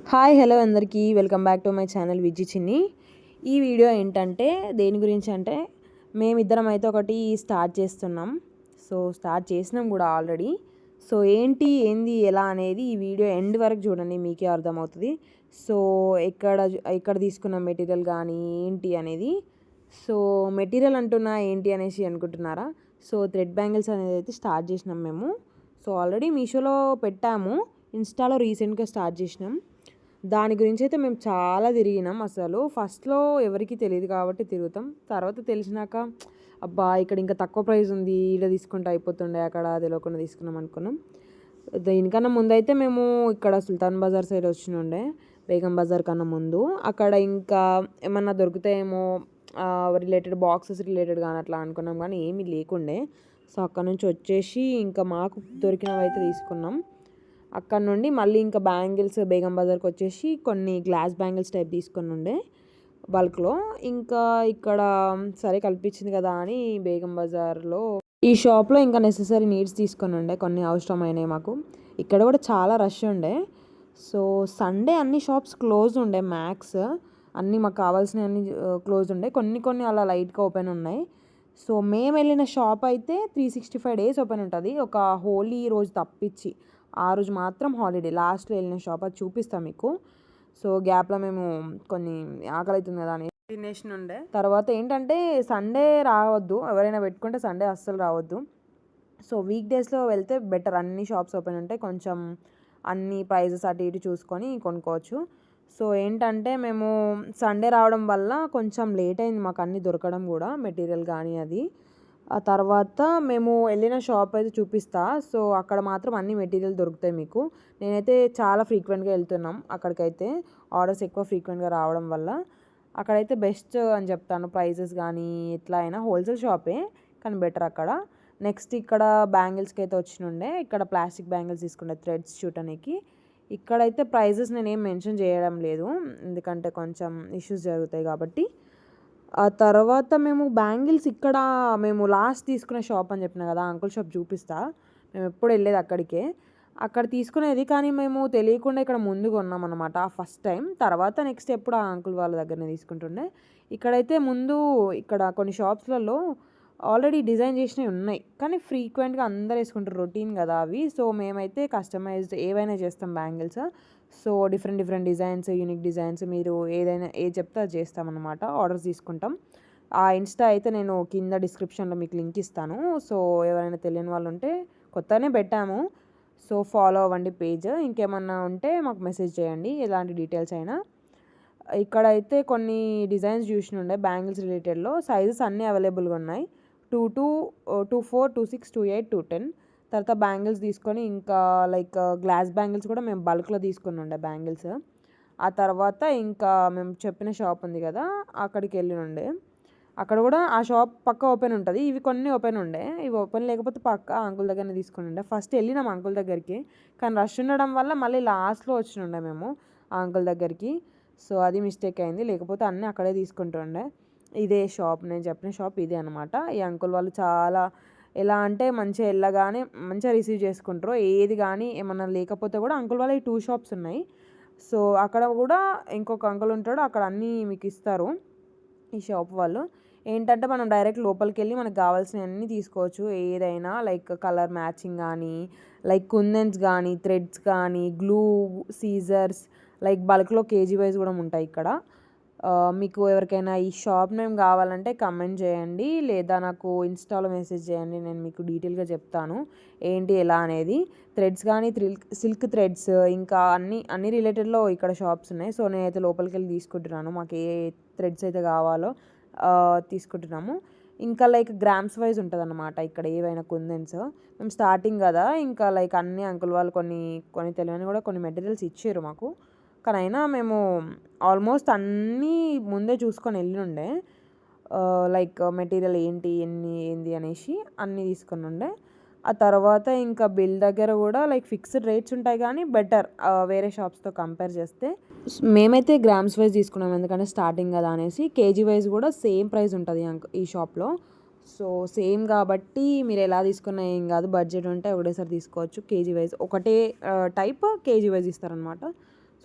Hi hello అందరికీ welcome back to my channel Vijji చిన్ని. ఈ వీడియో ఏంటంటే దేని గురించి అంటే మేమిద్దరం అయితే ఒకటి స్టార్ట్ చేస్తున్నాం. సో స్టార్ట్ చేసినాం కూడా ఆల్రెడీ. సో ఏంది ఎలా అనేది ఈ వీడియో ఎండ్ వరకు చూడండి, మీకే అర్థమవుతుంది. సో ఎక్కడ తీసుకున్న మెటీరియల్ కానీ ఏంటి అనేది. సో మెటీరియల్ అంటున్నా ఏంటి అనేసి అనుకుంటున్నారా? సో థ్రెడ్ బ్యాంగిల్స్ అనేది అయితే స్టార్ట్ చేసినాం మేము. సో ఆల్రెడీ మీషోలో పెట్టాము, ఇన్స్టాలో రీసెంట్గా స్టార్ట్ చేసినాం. దాని గురించి అయితే మేము చాలా తిరిగినాం. అసలు ఫస్ట్లో ఎవరికి తెలియదు కాబట్టి తిరుగుతాం, తర్వాత తెలిసినాక అబ్బా ఇక్కడ ఇంకా తక్కువ ప్రైస్ ఉంది, ఇలా తీసుకుంటే అయిపోతుండే, అక్కడ తెలియకుండా తీసుకున్నాం అనుకున్నాం. దీనికన్నా ముందు అయితే మేము ఇక్కడ సుల్తాన్ బజార్ సైడ్ వచ్చినుండే, బేగం బజార్ కన్నా ముందు. అక్కడ ఇంకా ఏమన్నా దొరుకుతాయేమో రిలేటెడ్ బాక్సెస్ రిలేటెడ్ కానీ అట్లా అనుకున్నాం, కానీ ఏమీ లేకుండే. సో అక్కడ నుంచి వచ్చేసి ఇంకా మాకు దొరికినవి అయితే తీసుకున్నాం. అక్కడ నుండి మళ్ళీ ఇంకా బ్యాంగిల్స్ బేగం బజార్కి వచ్చేసి కొన్ని గ్లాస్ బ్యాంగిల్స్ టైప్ తీసుకొని ఉండే బల్క్లో. ఇంకా ఇక్కడ సరే కల్పించింది కదా అని బేగం బజార్లో ఈ షాప్లో ఇంకా నెససరీ నీడ్స్ తీసుకొని ఉండే, కొన్ని అవసరమైనవి మాకు. ఇక్కడ కూడా చాలా రష్ ఉండే. సో సండే అన్ని షాప్స్ క్లోజ్ ఉండే, మ్యాక్స్ అన్నీ మాకు కావాల్సినవి అన్నీ క్లోజ్ ఉండే, కొన్ని అలా లైట్గా ఓపెన్ ఉన్నాయి. సో మేము వెళ్ళిన షాప్ అయితే 365 days ఓపెన్ ఉంటుంది, ఒక హోలీ రోజు తప్పించి. ఆ రోజు మాత్రం హాలిడే. లాస్ట్లో వెళ్ళిన షాప్ అది చూపిస్తాం మీకు. సో గ్యాప్లో మేము కొన్ని ఆకలి అవుతుంది కదా అని తినేసి ఉండే. తర్వాత ఏంటంటే సండే రావద్దు, ఎవరైనా పెట్టుకుంటే సండే అస్సలు రావద్దు. సో వీక్ డేస్లో వెళ్తే బెటర్, అన్ని షాప్స్ ఓపెన్ ఉంటాయి, కొంచెం అన్ని ప్రైజెస్ అటు ఇటు చూసుకొని కొనుక్కోవచ్చు. సో ఏంటంటే మేము సండే రావడం వల్ల కొంచెం లేట్ అయింది మాకు అన్నీ దొరకడం కూడా, మెటీరియల్ కానీ అది. ఆ తర్వాత మేము వెళ్ళిన షాప్ అయితే చూపిస్తా. సో అక్కడ మాత్రం అన్ని మెటీరియల్ దొరుకుతాయి మీకు. నేనైతే చాలా ఫ్రీక్వెంట్గా వెళ్తున్నాం అక్కడికైతే, ఆర్డర్స్ ఎక్కువ ఫ్రీక్వెంట్గా రావడం వల్ల. అక్కడైతే బెస్ట్ అని చెప్తాను, ప్రైజెస్ కానీ ఎట్లా అయినా హోల్సేల్ షాపే కానీ బెటర్ అక్కడ. నెక్స్ట్ ఇక్కడ బ్యాంగిల్స్కి అయితే వచ్చినుండే, ఇక్కడ ప్లాస్టిక్ బ్యాంగిల్స్ తీసుకుంటే థ్రెడ్స్ చూడటానికి. ఇక్కడైతే ప్రైజెస్ నేనేం మెన్షన్ చేయడం లేదు, ఎందుకంటే కొంచెం ఇష్యూస్ జరుగుతాయి కాబట్టి. ఆ తర్వాత మేము బ్యాంగిల్స్ ఇక్కడ మేము లాస్ట్ తీసుకునే షాప్ అని చెప్పిన కదా, అంకుల్ షాప్ చూపిస్తా. మేము ఎప్పుడు వెళ్ళేది అక్కడికే, అక్కడ తీసుకునేది. కానీ మేము తెలియకుండా ఇక్కడ ముందు కొన్నాం అనమాట ఫస్ట్ టైం. తర్వాత నెక్స్ట్ ఎప్పుడు ఆ అంకుల్ వాళ్ళ దగ్గరనే తీసుకుంటుండే. ఇక్కడైతే ముందు ఇక్కడ కొన్ని షాప్స్లలో ఆల్రెడీ డిజైన్ చేసినవి ఉన్నాయి, కానీ ఫ్రీక్వెంట్గా అందరు వేసుకుంటారు, రొటీన్ కదా అవి. సో మేమైతే కస్టమైజ్డ్ ఏవైనా చేస్తాం bangles. So different designs, unique designs, మీరు ఏది చెప్తే అది చేస్తామన్నమాట, ఆర్డర్స్ తీసుకుంటాం. ఆ ఇన్స్టా అయితే నేను కింద డిస్క్రిప్షన్లో మీకు లింక్ ఇస్తాను. సో ఎవరైనా తెలియని వాళ్ళు ఉంటే, కొత్తనే పెట్టాము, సో ఫాలో అవ్వండి పేజ్. ఇంకేమన్నా ఉంటే మాకు మెసేజ్ చేయండి, ఎలాంటి డీటెయిల్స్ అయినా. ఇక్కడైతే కొన్ని డిజైన్స్ చూసినుండే బ్యాంగిల్స్ రిలేటెడ్లో, సైజెస్ అన్నీ అవైలబుల్గా ఉన్నాయి. 22, 24, 26, 28, 210. తర్వాత బ్యాంగిల్స్ తీసుకొని ఇంకా లైక్ గ్లాస్ బ్యాంగిల్స్ కూడా మేము బల్క్లో తీసుకుని ఉండే బ్యాంగిల్స్. ఆ తర్వాత ఇంకా మేము చెప్పిన షాప్ ఉంది కదా, అక్కడికి వెళ్ళి ఉండే. అక్కడ కూడా ఆ షాప్ పక్క ఓపెన్ ఉంటుంది, ఇవి కొన్ని ఓపెన్ ఉండే. ఇవి ఓపెన్ లేకపోతే పక్క అంకుల్ దగ్గరనే తీసుకుని ఉండే. ఫస్ట్ వెళ్ళినాం అంకుల్ దగ్గరికి, కానీ రష్ ఉండడం వల్ల మళ్ళీ లాస్ట్లో వచ్చినుండే మేము ఆ అంకుల్ దగ్గరికి. సో అది మిస్టేక్ అయింది, లేకపోతే అన్నీ అక్కడే తీసుకుంటుండే. ఇదే షాప్, నేను చెప్పిన షాప్ ఇదే అనమాట. ఈ అంకుల్ వాళ్ళు చాలా ఎలా అంటే మంచిగా వెళ్ళగానే మంచిగా రిసీవ్ చేసుకుంటారు. ఏది కానీ ఏమన్నా లేకపోతే కూడా అంకుల్ వాళ్ళ ఈ 2 షాప్స్ ఉన్నాయి. సో అక్కడ కూడా ఇంకొక అంకుల్ ఉంటాడు, అక్కడ అన్నీ మీకు ఇస్తారు ఈ షాప్ వాళ్ళు. ఏంటంటే మనం డైరెక్ట్ లోపలికి వెళ్ళి మనకు కావాల్సినవన్నీ తీసుకోవచ్చు, ఏదైనా లైక్ కలర్ మ్యాచింగ్ కానీ, లైక్ కుందన్స్ కానీ, థ్రెడ్స్ కానీ, గ్లూ, సీజర్స్, లైక్ బల్క్లో కేజీ వైజ్ కూడా ఉంటాయి ఇక్కడ. మీకు ఎవరికైనా ఈ షాప్ నేమ్ కావాలంటే కమెంట్ చేయండి, లేదా నాకు ఇన్స్టాలో మెసేజ్ చేయండి, నేను మీకు డీటెయిల్గా చెప్తాను ఏంటి ఎలా అనేది. థ్రెడ్స్ కానీ సిల్క్ థ్రెడ్స్ ఇంకా అన్ని రిలేటెడ్లో ఇక్కడ షాప్స్ ఉన్నాయి. సో నేనైతే లోపలికి వెళ్ళి తీసుకుంటున్నాను, మాకు ఏ థ్రెడ్స్ అయితే కావాలో తీసుకుంటున్నాము. ఇంకా లైక్ గ్రామ్స్ వైజ్ ఉంటుంది అన్నమాట ఇక్కడ, ఏవైనా కుందన్స్. మేము స్టార్టింగ్ కదా, ఇంకా లైక్ అన్ని అంకుల్ వాళ్ళు కొన్ని తెలియని కూడా కొన్ని మెటీరియల్స్ ఇచ్చారు మాకు. కానీ అయినా మేము ఆల్మోస్ట్ అన్నీ ముందే చూసుకొని వెళ్ళినుండే, లైక్ మెటీరియల్ ఏంది అనేసి అన్నీ తీసుకొని ఉండే. ఆ తర్వాత ఇంకా బిల్ దగ్గర కూడా లైక్ ఫిక్స్డ్ రేట్స్ ఉంటాయి, కానీ బెటర్ వేరే షాప్స్తో కంపేర్ చేస్తే. మేమైతే గ్రామ్స్ వైజ్ తీసుకున్నాం, ఎందుకంటే స్టార్టింగ్ కదా అనేసి. కేజీ వైజ్ కూడా సేమ్ ప్రైస్ ఉంటుంది ఈ షాప్లో. సో సేమ్ కాబట్టి మీరు ఎలా తీసుకున్నా ఏం కాదు, బడ్జెట్ ఉంటే ఒకటేసారి తీసుకోవచ్చు. కేజీ వైజ్ ఒకటే టైప్ కేజీ వైజ్ ఇస్తారనమాట.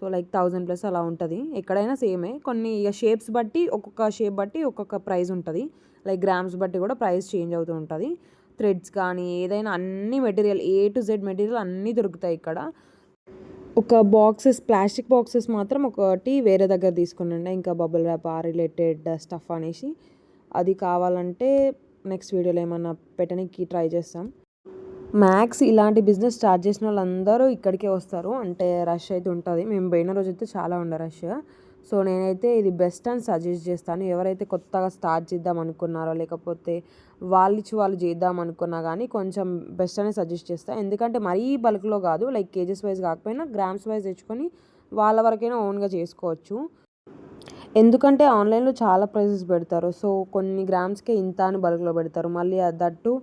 సో లైక్ 1000+ అలా ఉంటుంది. ఎక్కడైనా సేమే, కొన్ని ఇక షేప్స్ బట్టి ఒక్కొక్క షేప్ బట్టి ఒక్కొక్క ప్రైస్ ఉంటుంది. లైక్ గ్రామ్స్ బట్టి కూడా ప్రైస్ చేంజ్ అవుతూ ఉంటుంది. థ్రెడ్స్ కానీ ఏదైనా అన్ని material A to Z material అన్నీ దొరుకుతాయి ఇక్కడ. ఒక ప్లాస్టిక్ బాక్సెస్ మాత్రం ఒకటి వేరే దగ్గర తీసుకున్నాండి, ఇంకా బబుల్ ర్యాప్ ఆ రిలేటెడ్ స్టఫ్ అనేసి. అది కావాలంటే నెక్స్ట్ వీడియోలో ఏమన్నా పెట్టడానికి ట్రై చేస్తాం. మ్యాక్స్ ఇలాంటి బిజినెస్ స్టార్ట్ చేసిన వాళ్ళందరూ ఇక్కడికే వస్తారు, అంటే రష్ అయితే ఉంటుంది. మేము పోయిన రోజైతే చాలా ఉండే రష్. సో నేనైతే ఇది బెస్ట్ అని సజెస్ట్ చేస్తాను. ఎవరైతే కొత్తగా స్టార్ట్ చేద్దాం అనుకున్నారో, లేకపోతే వాళ్ళు చేద్దాం అనుకున్నా కానీ కొంచెం బెస్ట్ అనే సజెస్ట్ చేస్తాను. ఎందుకంటే మరీ బల్క్లో కాదు, లైక్ కేజెస్ వైజ్ కాకపోయినా గ్రామ్స్ వైజ్ తెచ్చుకొని వాళ్ళ వరకైనా ఓన్గా చేసుకోవచ్చు. ఎందుకంటే ఆన్లైన్లో చాలా ప్రైసెస్ పెడతారు. సో కొన్ని గ్రామ్స్కే ఇంత అని బల్క్లో పెడతారు. మళ్ళీ దట్టు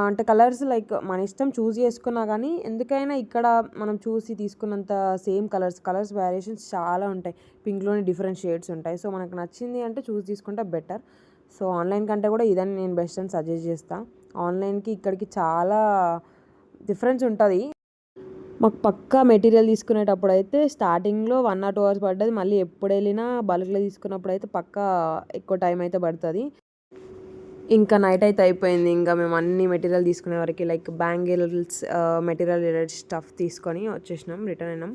అంటే కలర్స్ లైక్ మన ఇష్టం చూస్ చేసుకున్నా కానీ ఎందుకైనా ఇక్కడ మనం చూసి తీసుకున్నంత సేమ్ కలర్స్ వేరియేషన్స్ చాలా ఉంటాయి. పింక్లోని డిఫరెంట్ షేడ్స్ ఉంటాయి. సో మనకు నచ్చింది అంటే చూస్ తీసుకుంటే బెటర్. సో ఆన్లైన్ కంటే కూడా ఇదని నేను బెస్ట్ అని సజెస్ట్ చేస్తాను. ఆన్లైన్కి ఇక్కడికి చాలా డిఫరెన్స్ ఉంటుంది. మాకు పక్కా మెటీరియల్ తీసుకునేటప్పుడు అయితే స్టార్టింగ్లో 1 or 2 hours పడ్డది. మళ్ళీ ఎప్పుడు వెళ్ళినా బల్క్లో తీసుకున్నప్పుడు అయితే పక్కా ఎక్కువ టైం అయితే పడుతుంది. ఇంకా నైట్ అయితే అయిపోయింది. ఇంకా మేము అన్ని మెటీరియల్ తీసుకునే వరకు like bangles material related stuff తీసుకొని వచ్చేసినాం, రిటర్న్ అయినాం.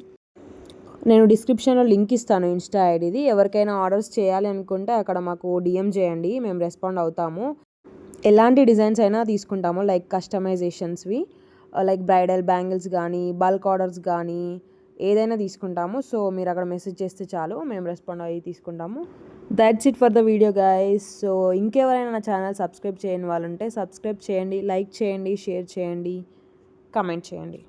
నేను డిస్క్రిప్షన్లో లింక్ ఇస్తాను ఇన్స్టా ఐడిది. ఎవరికైనా ఆర్డర్స్ చేయాలి అనుకుంటే అక్కడ మాకు DM చేయండి, మేము రెస్పాండ్ అవుతాము. ఎలాంటి డిజైన్స్ అయినా తీసుకుంటాము, లైక్ కస్టమైజేషన్స్వి, లైక్ బ్రైడల్ బ్యాంగిల్స్ కానీ బల్క్ ఆర్డర్స్ కానీ ఏదైనా తీసుకుంటాము. సో మీరు అక్కడ మెసేజ్ చేస్తే చాలు, మేము రెస్పాండ్ అయ్యి తీసుకుంటాము. That's it for the video guys. So ఇంకెవరైనా నా ఛానల్ సబ్స్క్రైబ్ చేయని వాళ్ళు ఉంటే సబ్స్క్రైబ్ చేయండి, లైక్ చేయండి, షేర్ చేయండి, కమెంట్ చేయండి.